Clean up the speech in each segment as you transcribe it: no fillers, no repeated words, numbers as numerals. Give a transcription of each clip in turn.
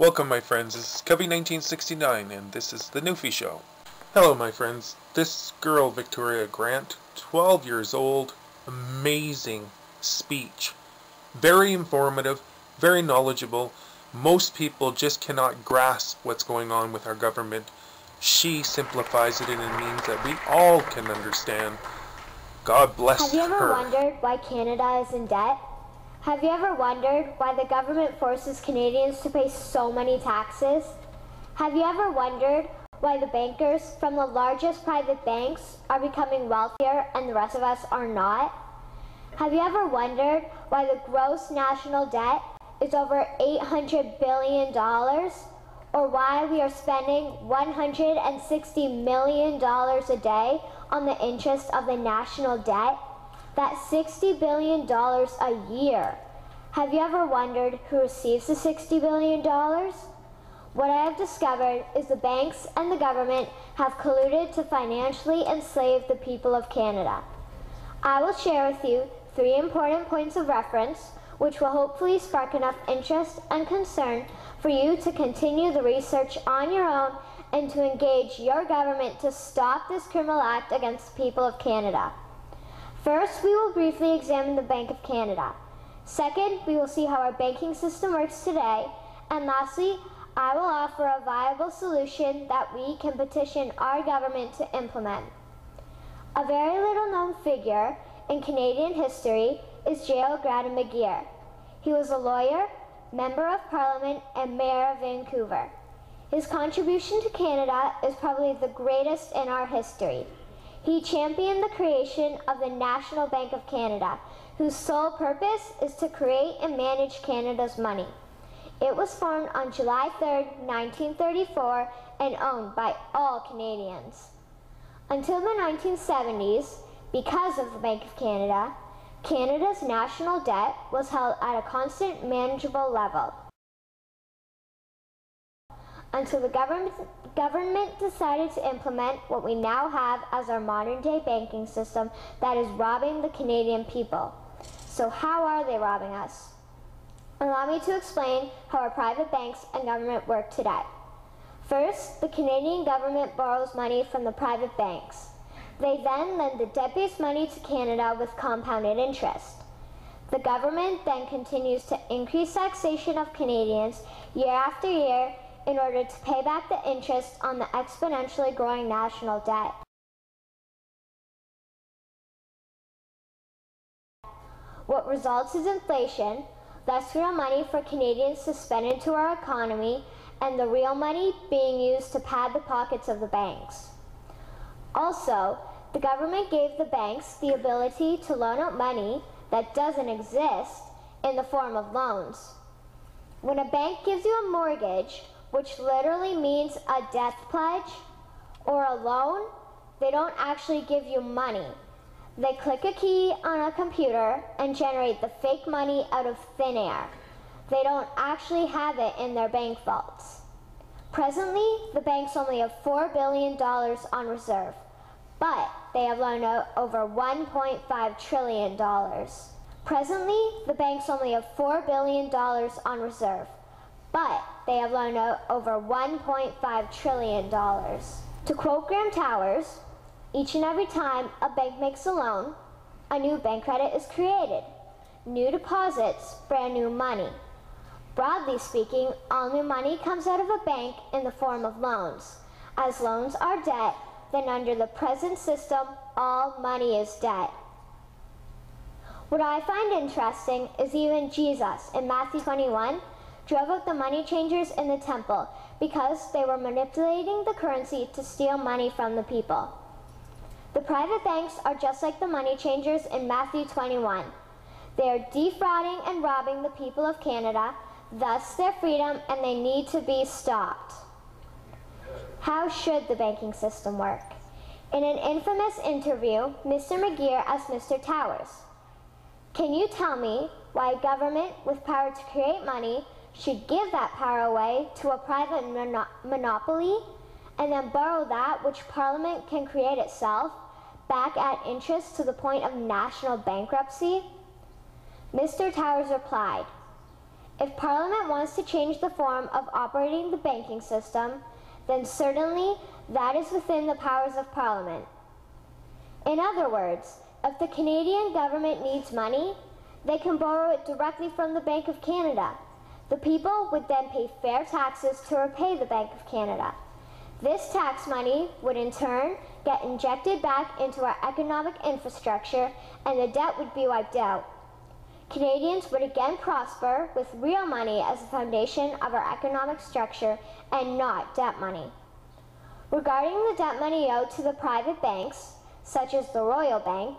Welcome, my friends. This is Covey1969, and this is The Newfie Show. Hello, my friends. This girl, Victoria Grant, 12 years old, amazing speech. Very informative, very knowledgeable. Most people just cannot grasp what's going on with our government. She simplifies it in a means that we all can understand. God bless her. Have you ever wondered why Canada is in debt? Have you ever wondered why the government forces Canadians to pay so many taxes? Have you ever wondered why the bankers from the largest private banks are becoming wealthier and the rest of us are not? Have you ever wondered why the gross national debt is over $800 billion? Or why we are spending $160 million a day on the interest of the national debt? That's $60 billion a year. Have you ever wondered who receives the $60 billion? What I have discovered is the banks and the government have colluded to financially enslave the people of Canada. I will share with you 3 important points of reference which will hopefully spark enough interest and concern for you to continue the research on your own and to engage your government to stop this criminal act against the people of Canada. First, we will briefly examine the Bank of Canada. Second, we will see how our banking system works today. And lastly, I will offer a viable solution that we can petition our government to implement. A very little known figure in Canadian history is J.L. Grattan McGeer. He was a lawyer, Member of Parliament, and Mayor of Vancouver. His contribution to Canada is probably the greatest in our history. He championed the creation of the National Bank of Canada, whose sole purpose is to create and manage Canada's money. It was formed on July 3, 1934, and owned by all Canadians. Until the 1970s, because of the Bank of Canada, Canada's national debt was held at a constant, manageable level. Until the government decided to implement what we now have as our modern-day banking system that is robbing the Canadian people. So how are they robbing us? Allow me to explain how our private banks and government work today. First, the Canadian government borrows money from the private banks. They then lend the debt-based money to Canada with compounded interest. The government then continues to increase taxation of Canadians year after year in order to pay back the interest on the exponentially growing national debt. What results is inflation, less real money for Canadians to spend into our economy, and the real money being used to pad the pockets of the banks. Also, the government gave the banks the ability to loan out money that doesn't exist in the form of loans. When a bank gives you a mortgage, which literally means a death pledge, or a loan, they don't actually give you money. They click a key on a computer and generate the fake money out of thin air. They don't actually have it in their bank vaults. Presently, the banks only have $4 billion on reserve, but they have loaned out over $1.5 trillion. Presently, the banks only have $4 billion on reserve, but they have loaned out over $1.5 trillion. To quote Graham Towers, each and every time a bank makes a loan, a new bank credit is created. New deposits, brand new money. Broadly speaking, all new money comes out of a bank in the form of loans. As loans are debt, then under the present system, all money is debt. What I find interesting is even Jesus in Matthew 21 drove out the money changers in the temple because they were manipulating the currency to steal money from the people. The private banks are just like the money changers in Matthew 21. They are defrauding and robbing the people of Canada, thus their freedom, and they need to be stopped. How should the banking system work? In an infamous interview, Mr. McGeer asked Mr. Towers, "Can you tell me why a government with power to create money should give that power away to a private monopoly and then borrow that which Parliament can create itself back at interest to the point of national bankruptcy?" Mr. Towers replied, If Parliament wants to change the form of operating the banking system, then certainly that is within the powers of Parliament. In other words, if the Canadian government needs money, they can borrow it directly from the Bank of Canada. The people would then pay fair taxes to repay the Bank of Canada. This tax money would in turn get injected back into our economic infrastructure, and the debt would be wiped out. Canadians would again prosper with real money as the foundation of our economic structure and not debt money. Regarding the debt money owed to the private banks, such as the Royal Bank,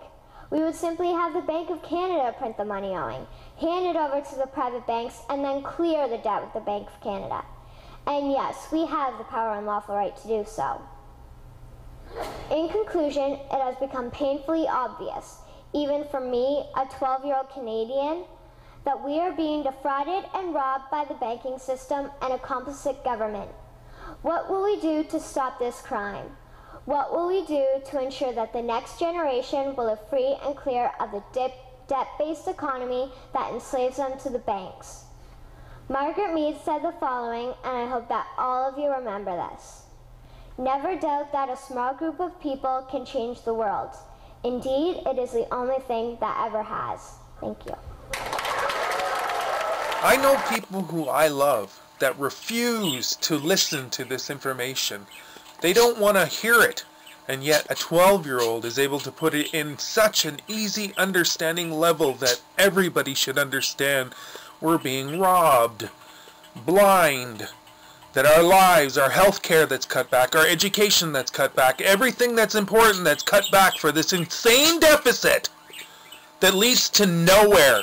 we would simply have the Bank of Canada print the money owing, hand it over to the private banks, and then clear the debt with the Bank of Canada. And yes, we have the power and lawful right to do so. In conclusion, it has become painfully obvious, even for me, a 12-year-old Canadian, that we are being defrauded and robbed by the banking system and a complicit government. What will we do to stop this crime? What will we do to ensure that the next generation will live free and clear of the debt-based economy that enslaves them to the banks? Margaret Mead said the following, and I hope that all of you remember this. Never doubt that a small group of people can change the world. Indeed, it is the only thing that ever has. Thank you. I know people who I love that refuse to listen to this information. They don't want to hear it, and yet a 12-year-old is able to put it in such an easy understanding level that everybody should understand we're being robbed, blind, that our lives, our health care that's cut back, our education that's cut back, everything that's important that's cut back for this insane deficit that leads to nowhere.